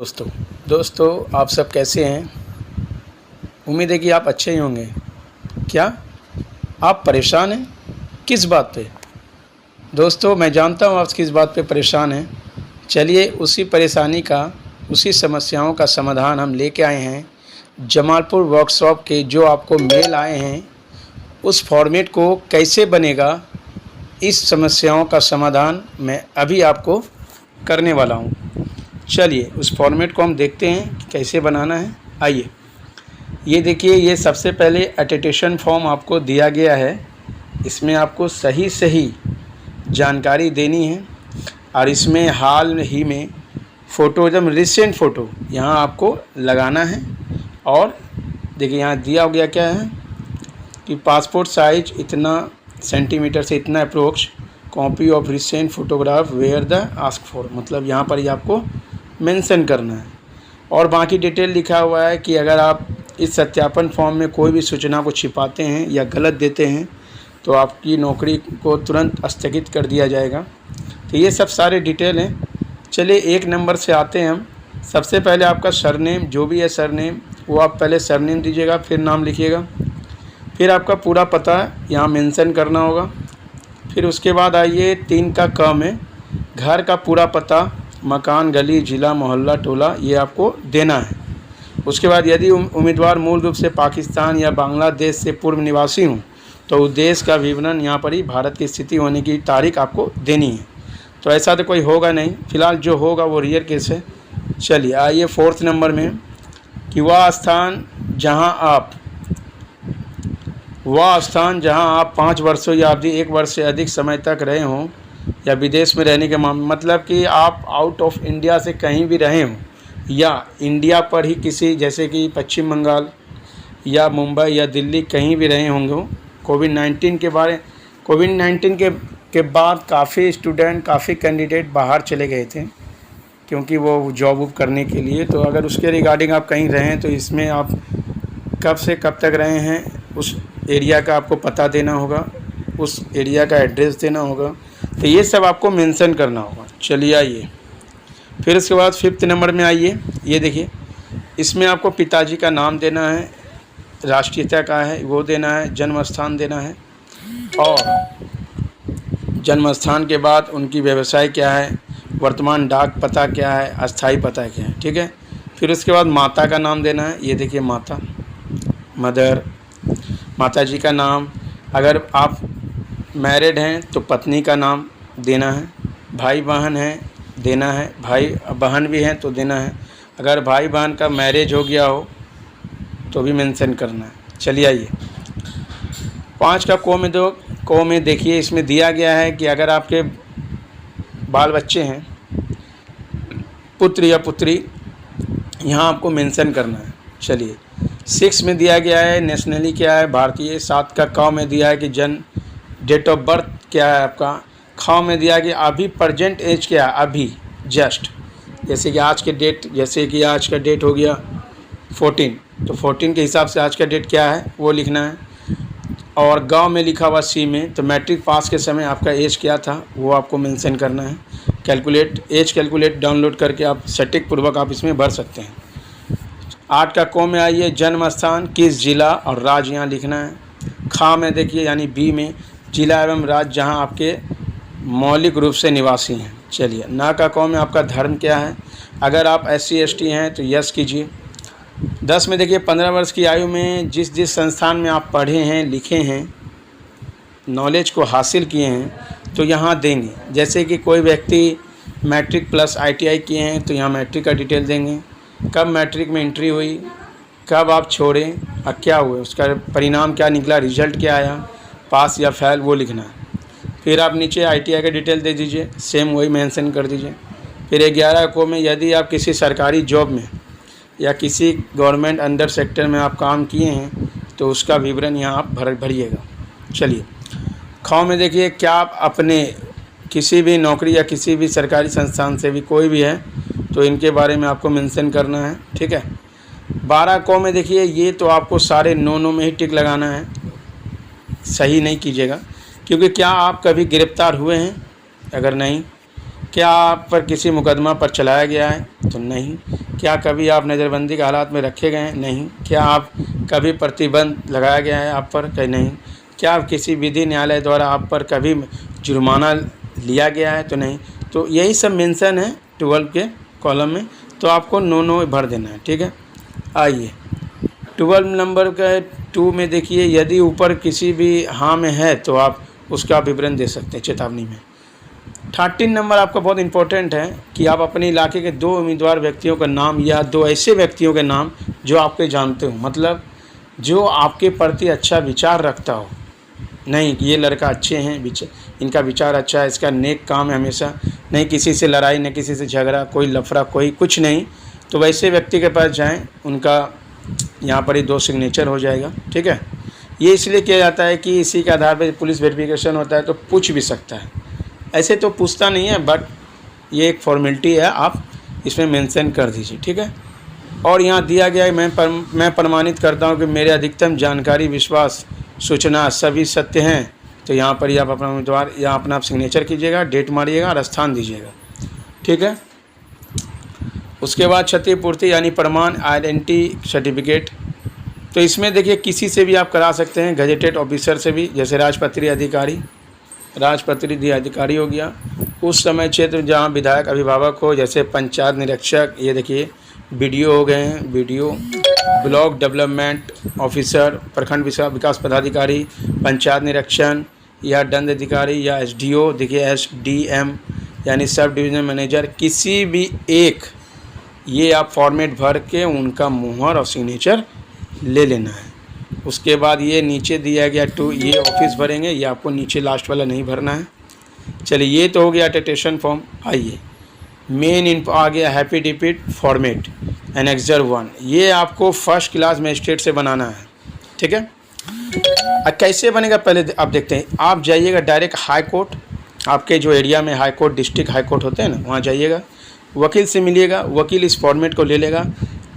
दोस्तों आप सब कैसे हैं। उम्मीद है कि आप अच्छे ही होंगे। क्या आप परेशान हैं? किस बात पे? दोस्तों मैं जानता हूँ आप किस बात पे परेशान हैं। चलिए उसी समस्याओं का समाधान हम लेके आए हैं। जमालपुर वर्कशॉप के जो आपको मेल आए हैं उस फॉर्मेट को कैसे बनेगा, इस समस्याओं का समाधान मैं अभी आपको करने वाला हूँ। चलिए उस फॉर्मेट को हम देखते हैं कि कैसे बनाना है। आइए, ये देखिए, ये सबसे पहले अटेस्टेशन फॉर्म आपको दिया गया है। इसमें आपको सही जानकारी देनी है और इसमें हाल ही में फ़ोटो, एकदम रिसेंट फ़ोटो यहाँ आपको लगाना है। और देखिए यहाँ दिया हो गया क्या है कि पासपोर्ट साइज इतना सेंटीमीटर से इतना approx, copy of recent photograph where the ask for, मतलब यहाँ पर ही आपको मेंशन करना है। और बाकी डिटेल लिखा हुआ है कि अगर आप इस सत्यापन फॉर्म में कोई भी सूचना को छिपाते हैं या गलत देते हैं तो आपकी नौकरी को तुरंत स्थगित कर दिया जाएगा। तो ये सब सारे डिटेल हैं। चलिए एक नंबर से आते हैं हम। सबसे पहले आपका सरनेम, जो भी है सरनेम, वो आप पहले सरनेम दीजिएगा, फिर नाम लिखिएगा, फिर आपका पूरा पता यहाँ मेंशन करना होगा। फिर उसके बाद आइए 3 का क में घर का पूरा पता, मकान, गली, ज़िला, मोहल्ला, टोला, ये आपको देना है। उसके बाद यदि उम्मीदवार मूल रूप से पाकिस्तान या बांग्लादेश से पूर्व निवासी हों तो उस देश का विवरण यहाँ पर ही भारत की स्थिति होने की तारीख आपको देनी है। तो ऐसा तो कोई होगा नहीं, फिलहाल जो होगा वो रियर केस है। चलिए आइए 4th नंबर में कि वह स्थान जहाँ आप 5 वर्षों या अवधि 1 वर्ष से अधिक समय तक रहे हों या विदेश में रहने के मतलब कि आप आउट ऑफ इंडिया से कहीं भी रहे हों या इंडिया पर ही किसी, जैसे कि पश्चिम बंगाल या मुंबई या दिल्ली, कहीं भी रहे होंगे। कोविड-19 के बाद काफ़ी स्टूडेंट, काफ़ी कैंडिडेट बाहर चले गए थे क्योंकि वो जॉब वॉब करने के लिए। तो अगर उसके रिगार्डिंग आप कहीं रहें तो इसमें आप कब से कब तक रहे हैं उस एरिया का आपको पता देना होगा, उस एरिया का एड्रेस देना होगा। तो ये सब आपको मेंशन करना होगा। चलिए आइए, फिर उसके बाद 5th नंबर में आइए। ये देखिए, इसमें आपको पिताजी का नाम देना है, राष्ट्रीयता का है वो देना है, जन्म स्थान देना है, और जन्म स्थान के बाद उनकी व्यवसाय क्या है, वर्तमान डाक पता क्या है, अस्थाई पता क्या है। ठीक है। फिर उसके बाद माता का नाम देना है। ये देखिए माता, मदर, माता जी का नाम। अगर आप मैरिड हैं तो पत्नी का नाम देना है। भाई बहन हैं देना है, भाई बहन भी हैं तो देना है। अगर भाई बहन का मैरिज हो गया हो तो भी मेंशन करना है। चलिए आइए 5 का को में देखिए, इसमें दिया गया है कि अगर आपके बाल बच्चे हैं, पुत्र या पुत्री, यहाँ आपको मेंशन करना है। चलिए 6 में दिया गया है नेशनली क्या है, भारतीय। 7 का क में दिया है कि डेट ऑफ बर्थ क्या है आपका। ख में दिया कि अभी प्रेजेंट एज क्या है, अभी जस्ट, जैसे कि आज का डेट हो गया 14, तो 14 के हिसाब से आज का डेट क्या है वो लिखना है। और गांव में लिखा हुआ सी में तो मैट्रिक पास के समय आपका एज क्या था वो आपको मेंशन करना है। कैलकुलेट डाउनलोड करके आप सटीक पूर्वक आप इसमें भर सकते हैं। 8 का को में आइए, जन्म स्थान, किस जिला और राज्य यहाँ लिखना है। खा में देखिए यानी बी में जिला एवं राज्य जहाँ आपके मौलिक रूप से निवासी हैं। चलिए ना का को में आपका धर्म क्या है। अगर आप SC ST हैं तो यस कीजिए। 10 में देखिए 15 वर्ष की आयु में जिस संस्थान में आप पढ़े हैं, लिखे हैं, नॉलेज को हासिल किए हैं तो यहाँ देंगे। जैसे कि कोई व्यक्ति मैट्रिक प्लस ITI किए हैं तो यहाँ मैट्रिक का डिटेल देंगे, कब मैट्रिक में एंट्री हुई, कब आप छोड़े और क्या हुए, उसका परिणाम क्या निकला, रिजल्ट क्या आया, पास या फेल, वो लिखना है। फिर आप नीचे ITI का डिटेल दे दीजिए, सेम वही मेंशन कर दीजिए। फिर 11 को में यदि आप किसी सरकारी जॉब में या किसी गवर्नमेंट अंडर सेक्टर में आप काम किए हैं तो उसका विवरण यहाँ आप भरिएगा। चलिए ख में देखिए, क्या आप अपने किसी भी नौकरी या किसी भी सरकारी संस्थान से भी कोई भी है तो इनके बारे में आपको मेंशन करना है। ठीक है। 12 को में देखिए, ये तो आपको सारे नो में ही टिक लगाना है, सही नहीं कीजिएगा, क्योंकि क्या आप कभी गिरफ्तार हुए हैं, अगर नहीं क्या आप पर किसी मुकदमा पर चलाया गया है? तो नहीं। क्या कभी आप नज़रबंदी के हालात में रखे गए हैं? नहीं। क्या आप कभी प्रतिबंध लगाया गया है आप पर? कहीं नहीं। क्या आप किसी विधि न्यायालय द्वारा आप पर कभी जुर्माना लिया गया है? तो नहीं। तो यही सब मेंशन है 12 के कॉलम में, तो आपको नो भर देना है, ठीक है। आइए 12 नंबर का 2 में देखिए, यदि ऊपर किसी भी हाँ में है तो आप उसका विवरण दे सकते हैं चेतावनी में। 13 नंबर आपका बहुत इंपॉर्टेंट है कि आप अपने इलाके के 2 उम्मीदवार व्यक्तियों का नाम या 2 ऐसे व्यक्तियों के नाम जो आपके जानते हो, मतलब जो आपके प्रति अच्छा विचार रखता हो। नहीं ये लड़का अच्छे हैं, इनका विचार अच्छा है, इसका नेक काम है हमेशा, नहीं किसी से लड़ाई, न किसी से झगड़ा, कोई लफड़ा, कोई कुछ नहीं, तो वैसे व्यक्ति के पास जाएं, उनका यहाँ पर ही 2 सिग्नेचर हो जाएगा, ठीक है। ये इसलिए किया जाता है कि इसी के आधार पर पुलिस वेरिफिकेशन होता है तो पूछ भी सकता है, ऐसे तो पूछता नहीं है, बट ये एक फॉर्मेलिटी है, आप इसमें मेंशन कर दीजिए, ठीक है। और यहाँ दिया गया है, मैं प्रमाणित करता हूँ कि मेरे अधिकतम जानकारी, विश्वास, सूचना सभी सत्य हैं। तो यहाँ पर ही आप अपना उम्मीदवार यहाँ अपना आप सिग्नेचर कीजिएगा, डेट मारिएगा और स्थान दीजिएगा, ठीक है। उसके बाद क्षतिपूर्ति यानी प्रमाण, आइडेंटिटी सर्टिफिकेट, तो इसमें देखिए किसी से भी आप करा सकते हैं, गजेटेड ऑफिसर से भी, जैसे राजपत्रित अधिकारी हो गया। उस समय क्षेत्र जहाँ विधायक अभिभावक हो, जैसे पंचायत निरीक्षक, ये देखिए बीडीओ हो गए हैं, बीडीओ, ब्लॉक डेवलपमेंट ऑफिसर, प्रखंड विकास पदाधिकारी, पंचायत निरीक्षण या दंड अधिकारी या एसडीओ, देखिए एसडीएम यानी सब डिवीजन मैनेजर, किसी भी एक ये आप फॉर्मेट भर के उनका मुहर और सिग्नेचर ले लेना है। उसके बाद ये नीचे दिया गया 2, ये ऑफिस भरेंगे, ये आपको नीचे लास्ट वाला नहीं भरना है। चलिए ये तो हो गया अटेस्टेशन फॉर्म। आइए मेन इन्फो आ गया, हैप्पी डिपिट फॉर्मेट एनेक्सर 1, ये आपको फर्स्ट क्लास मजिस्ट्रेट से बनाना है, ठीक है। कैसे बनेगा पहले आप देखते हैं। आप जाइएगा डायरेक्ट हाई कोर्ट, आपके जो एरिया में high court, district high court होते हैं ना, वहाँ जाइएगा, वकील से मिलिएगा, वकील इस फॉर्मेट को ले लेगा,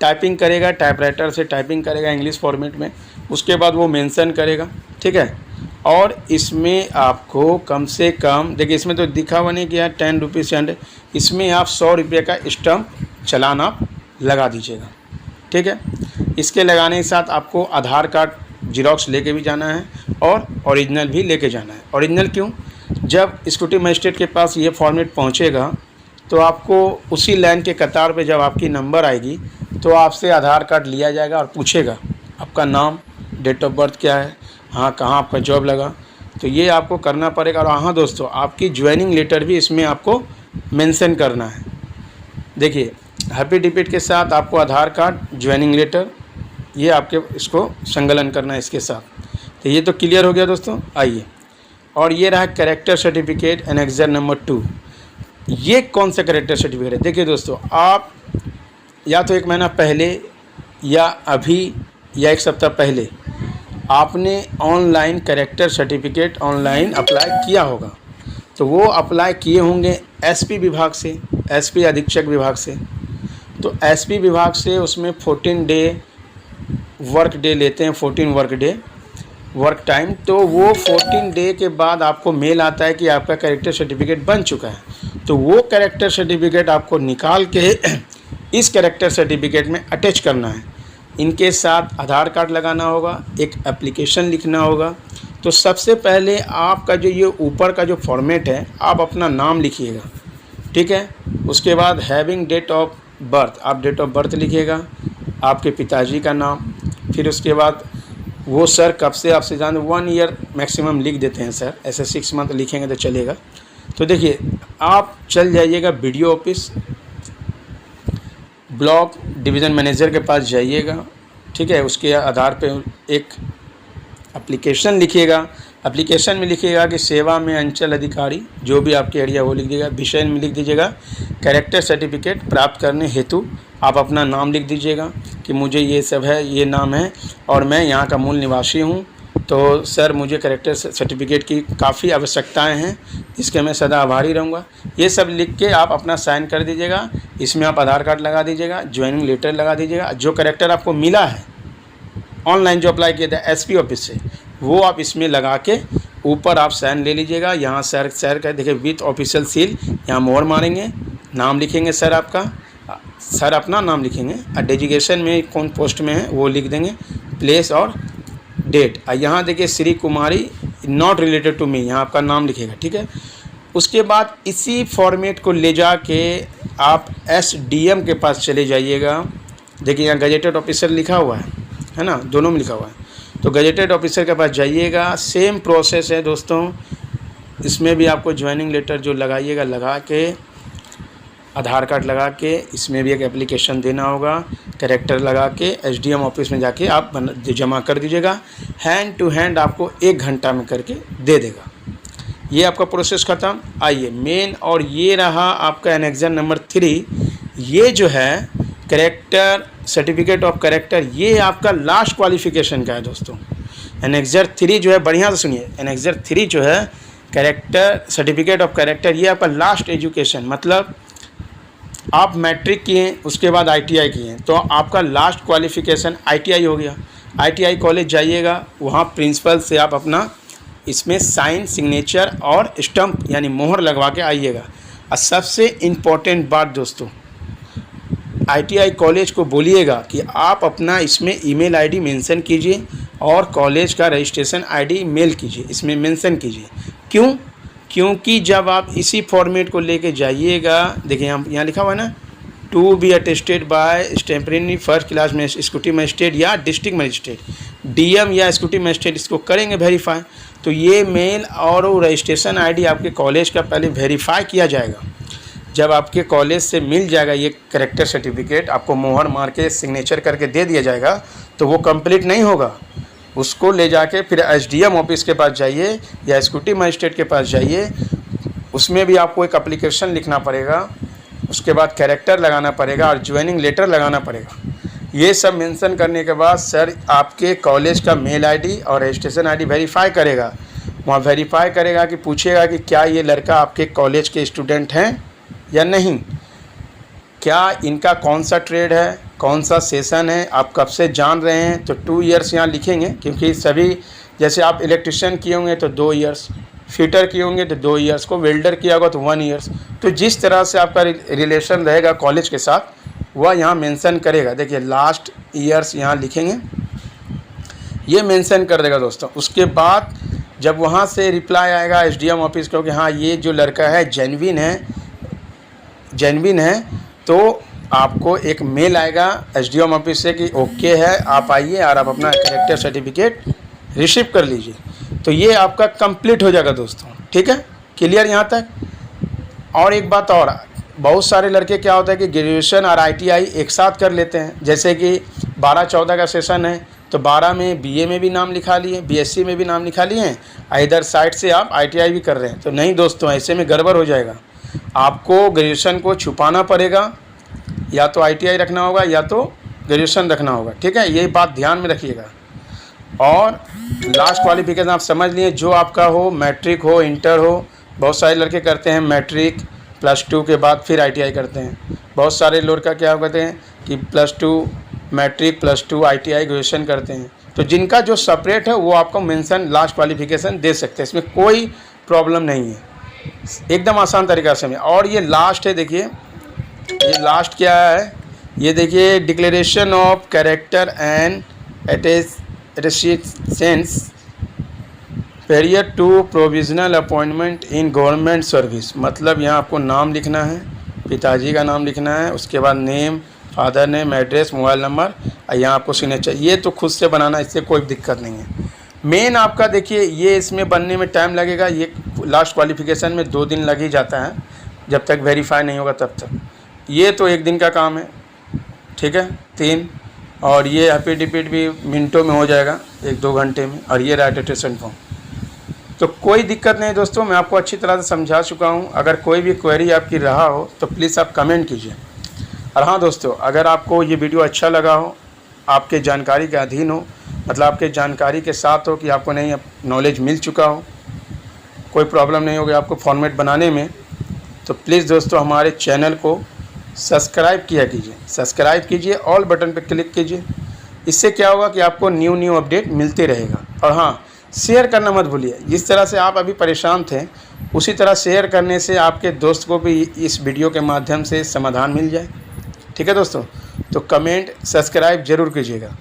टाइपिंग करेगा, टाइपराइटर से टाइपिंग करेगा इंग्लिश फॉर्मेट में, उसके बाद वो मेंशन करेगा, ठीक है। और इसमें आपको कम से कम, देखिए इसमें तो दिखा हुआ नहीं किया 10 रुपीज़ एंड, इसमें आप 100 रुपये का स्टम्प चालान आप लगा दीजिएगा, ठीक है। इसके लगाने के साथ आपको आधार कार्ड जिरॉक्स लेके भी जाना है और ओरिजिनल भी लेके जाना है। ओरिजिनल क्यों? जब स्कूटी मजिस्ट्रेट के पास ये फॉर्मेट पहुँचेगा तो आपको उसी लाइन के कतार पे जब आपकी नंबर आएगी तो आपसे आधार कार्ड लिया जाएगा और पूछेगा आपका नाम, डेट ऑफ बर्थ क्या है, हाँ कहाँ आपका जॉब लगा, तो ये आपको करना पड़ेगा। और हाँ दोस्तों, आपकी ज्वाइनिंग लेटर भी इसमें आपको मेंशन करना है। देखिए हैप्पी डिपिट के साथ आपको आधार कार्ड, ज्वाइनिंग लेटर, ये आपके इसको संकलन करना है इसके साथ। तो ये तो क्लियर हो गया दोस्तों। आइए, और ये रहा कैरेक्टर सर्टिफिकेट एनेक्सर नंबर 2। ये कौन सा कैरेक्टर सर्टिफिकेट है? देखिए दोस्तों, आप या तो 1 महीना पहले या अभी या 1 सप्ताह पहले आपने online character certificate online apply किया होगा, तो वो अप्लाई किए होंगे एसपी विभाग से, एसपी अधीक्षक विभाग से। तो एसपी विभाग से उसमें 14 डे वर्क डे लेते हैं, 14 वर्क डे वर्क टाइम। तो वो 14 डे के बाद आपको मेल आता है कि आपका कैरेक्टर सर्टिफिकेट बन चुका है। तो वो कैरेक्टर सर्टिफिकेट आपको निकाल के इस कैरेक्टर सर्टिफिकेट में अटैच करना है। इनके साथ आधार कार्ड लगाना होगा, एक एप्लीकेशन लिखना होगा। तो सबसे पहले आपका जो ये ऊपर का जो फॉर्मेट है, आप अपना नाम लिखिएगा, ठीक है। उसके बाद हैविंग डेट ऑफ बर्थ, आप डेट ऑफ बर्थ लिखिएगा, आपके पिताजी का नाम, फिर उसके बाद वो सर कब से आपसे जान 1 ईयर मैक्सिमम लिख देते हैं सर, ऐसे 6 मंथ लिखेंगे तो चलेगा। तो देखिए आप चल जाइएगा BDO office, block division manager के पास जाइएगा, ठीक है। उसके आधार पे एक एप्लीकेशन लिखिएगा। एप्लीकेशन में लिखिएगा कि सेवा में अंचल अधिकारी, जो भी आपके एरिया वो लिख दीजिएगा। विषय में लिख दीजिएगा कैरेक्टर सर्टिफिकेट प्राप्त करने हेतु आप अपना नाम लिख दीजिएगा कि मुझे ये सब है, ये नाम है और मैं यहाँ का मूल निवासी हूँ। तो सर मुझे कैरेक्टर सर्टिफिकेट की काफ़ी आवश्यकताएं हैं, इसके मैं सदा आभारी रहूँगा। ये सब लिख के आप अपना साइन कर दीजिएगा। इसमें आप आधार कार्ड लगा दीजिएगा, ज्वाइनिंग लेटर लगा दीजिएगा। जो कैरेक्टर आपको मिला है ऑनलाइन जो अप्लाई किया था एसपी ऑफिस से, वो आप इसमें लगा के ऊपर आप साइन ले लीजिएगा। यहाँ सर का देखिए विथ ऑफिशियल सील, यहाँ मोहर मारेंगे, नाम लिखेंगे सर आपका, सर अपना नाम लिखेंगे और डेजिग्नेशन में कौन पोस्ट में है वो लिख देंगे, प्लेस और डेट। यहाँ देखिए श्री कुमारी नॉट रिलेटेड टू मी, यहाँ आपका नाम लिखेगा, ठीक है। उसके बाद इसी फॉर्मेट को ले जाके आप SDM के पास चले जाइएगा। देखिए यहाँ गजेटेड ऑफिसर लिखा हुआ है ना, दोनों में लिखा हुआ है। तो गजेटेड ऑफिसर के पास जाइएगा, सेम प्रोसेस है दोस्तों। इसमें भी आपको ज्वाइनिंग लेटर जो लगाइएगा लगा के, आधार कार्ड लगा के, इसमें भी एक एप्लीकेशन देना होगा, कैरेक्टर लगा के SDM ऑफिस में जाके आप जमा कर दीजिएगा। हैंड टू हैंड आपको 1 घंटा में करके दे देगा। ये आपका प्रोसेस ख़त्म। आइए मेन, और ये रहा आपका एनेक्सर नंबर 3। ये जो है कैरेक्टर सर्टिफिकेट ऑफ कैरेक्टर, ये आपका लास्ट क्वालिफिकेशन का है दोस्तों। एनेक्सर 3 जो है, बढ़िया से सुनिए, एनेक्सर 3 जो है कैरेक्टर सर्टिफिकेट ऑफ कैरेक्टर, ये आपका लास्ट एजुकेशन, मतलब आप मैट्रिक किए उसके बाद ITI किए तो आपका लास्ट क्वालिफिकेशन ITI हो गया। ITI कॉलेज जाइएगा, वहाँ प्रिंसिपल से आप अपना इसमें साइन, सिग्नेचर और स्टम्प यानी मोहर लगवा के आइएगा। और सबसे इम्पोर्टेंट बात दोस्तों, ITI कॉलेज को बोलिएगा कि आप अपना इसमें ईमेल ID मेंशन कीजिए और कॉलेज का रजिस्ट्रेशन ID मेल कीजिए, इसमें मेंशन कीजिए। क्यों? क्योंकि जब आप इसी फॉर्मेट को लेके जाइएगा, देखिए यहाँ लिखा हुआ है ना, टू बी अटेस्टेड बाय स्टेम्परेरी फर्स्ट क्लास में एक्जीक्यूटिव मजिस्ट्रेट या डिस्ट्रिक्ट मजिस्ट्रेट, DM या एक्जीक्यूटिव मजिस्ट्रेट, इसको करेंगे वेरीफाई। तो ये मेल और रजिस्ट्रेशन ID आपके कॉलेज का पहले वेरीफाई किया जाएगा। जब आपके कॉलेज से मिल जाएगा ये कैरेक्टर सर्टिफिकेट, आपको मोहर मार के सिग्नेचर करके दे दिया जाएगा, तो वो कंप्लीट नहीं होगा। उसको ले जाके फिर SDM ऑफिस के पास जाइए या एक्जीक्यूटिव मजिस्ट्रेट के पास जाइए, उसमें भी आपको एक एप्लीकेशन लिखना पड़ेगा, उसके बाद कैरेक्टर लगाना पड़ेगा और ज्वाइनिंग लेटर लगाना पड़ेगा। ये सब मेंशन करने के बाद सर आपके कॉलेज का मेल ID और रजिस्ट्रेशन ID वेरीफाई करेगा। वहाँ वेरीफाई करेगा कि पूछेगा कि क्या ये लड़का आपके कॉलेज के स्टूडेंट हैं या नहीं, क्या इनका कौन सा ट्रेड है, कौन सा सेशन है, आप कब से जान रहे हैं। तो 2 ईयर्स यहाँ लिखेंगे, क्योंकि सभी, जैसे आप इलेक्ट्रिशियन किए होंगे तो 2 ईयर्स, फिटर किए होंगे तो 2 ईयर्स, को वेल्डर किया होगा तो 1 ईयर्स। तो जिस तरह से आपका रिलेशन रहेगा कॉलेज के साथ वह यहाँ मेंशन करेगा। देखिए लास्ट ईयर्स यहाँ लिखेंगे, ये मेंशन कर देगा दोस्तों। उसके बाद जब वहाँ से रिप्लाई आएगा SDM ऑफिस को कि हाँ ये जो लड़का है जेन्युइन है, तो आपको एक मेल आएगा SDM ऑफिस से कि ओके है, आप आइए और आप अपना कैरेक्टर सर्टिफिकेट रिसीव कर लीजिए। तो ये आपका कंप्लीट हो जाएगा दोस्तों, ठीक है, क्लियर यहाँ तक। और एक बात और, बहुत सारे लड़के क्या होता है कि ग्रेजुएशन और ITI एक साथ कर लेते हैं। जैसे कि 12-14 का सेशन है तो 12 में BA में भी नाम लिखा लिए, BSc में भी नाम लिखा लिए हैं, इधर साइड से आप ITI भी कर रहे हैं। तो नहीं दोस्तों, ऐसे में गड़बड़ हो जाएगा। आपको ग्रेजुएशन को छुपाना पड़ेगा, या तो ITI रखना होगा या तो ग्रेजुएशन रखना होगा, ठीक है, ये बात ध्यान में रखिएगा। और लास्ट क्वालिफिकेशन आप समझ लिए, जो आपका हो, मैट्रिक हो, इंटर हो। बहुत सारे लड़के करते हैं मैट्रिक +2 के बाद फिर ITI करते हैं। बहुत सारे लोग का क्या कहते हैं कि +2 मैट्रिक +2 ITI ग्रेजुएशन करते हैं। तो जिनका जो सेपरेट है वो आपको मेंशन लास्ट क्वालिफिकेशन दे सकते हैं, इसमें कोई प्रॉब्लम नहीं है, एकदम आसान तरीक़ा से। और ये लास्ट है, देखिए ये लास्ट क्या है, ये देखिए declaration of character and attestations period to provisional appointment in government service. मतलब यहाँ आपको नाम लिखना है, पिताजी का नाम लिखना है, उसके बाद name, father name, address, mobile number, और यहाँ आपको सिग्नेचर। ये तो खुद से बनाना, इससे कोई दिक्कत नहीं है। मेन आपका देखिए ये इसमें बनने में टाइम लगेगा, ये लास्ट क्वालिफिकेशन में 2 दिन लग ही जाता है, जब तक वेरीफाई नहीं होगा तब तक। ये तो 1 दिन का काम है, ठीक है, 3। और ये एफिडेविट भी मिनटों में हो जाएगा, 1-2 घंटे में। और ये अटेस्टेशन फॉर्म, तो कोई दिक्कत नहीं दोस्तों, मैं आपको अच्छी तरह से समझा चुका हूँ। अगर कोई भी क्वेरी आपकी रहा हो तो प्लीज़ आप कमेंट कीजिए। और हाँ दोस्तों, अगर आपको ये वीडियो अच्छा लगा हो, आपके जानकारी के अधीन हो, मतलब आपके जानकारी के साथ हो कि आपको नहीं नॉलेज मिल चुका हो, कोई प्रॉब्लम नहीं होगी आपको फॉर्मेट बनाने में, तो प्लीज़ दोस्तों हमारे चैनल को सब्सक्राइब किया कीजिए, सब्सक्राइब कीजिए, ऑल बटन पर क्लिक कीजिए। इससे क्या होगा कि आपको न्यू अपडेट मिलते रहेगा। और हाँ, शेयर करना मत भूलिए। जिस तरह से आप अभी परेशान थे, उसी तरह शेयर करने से आपके दोस्त को भी इस वीडियो के माध्यम से समाधान मिल जाए। ठीक है दोस्तों, तो कमेंट सब्सक्राइब ज़रूर कीजिएगा।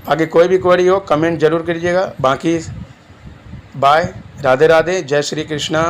आगे कोई भी क्वेरी हो कमेंट ज़रूर कीजिएगा। बाकी बाय, राधे राधे, जय श्री कृष्णा।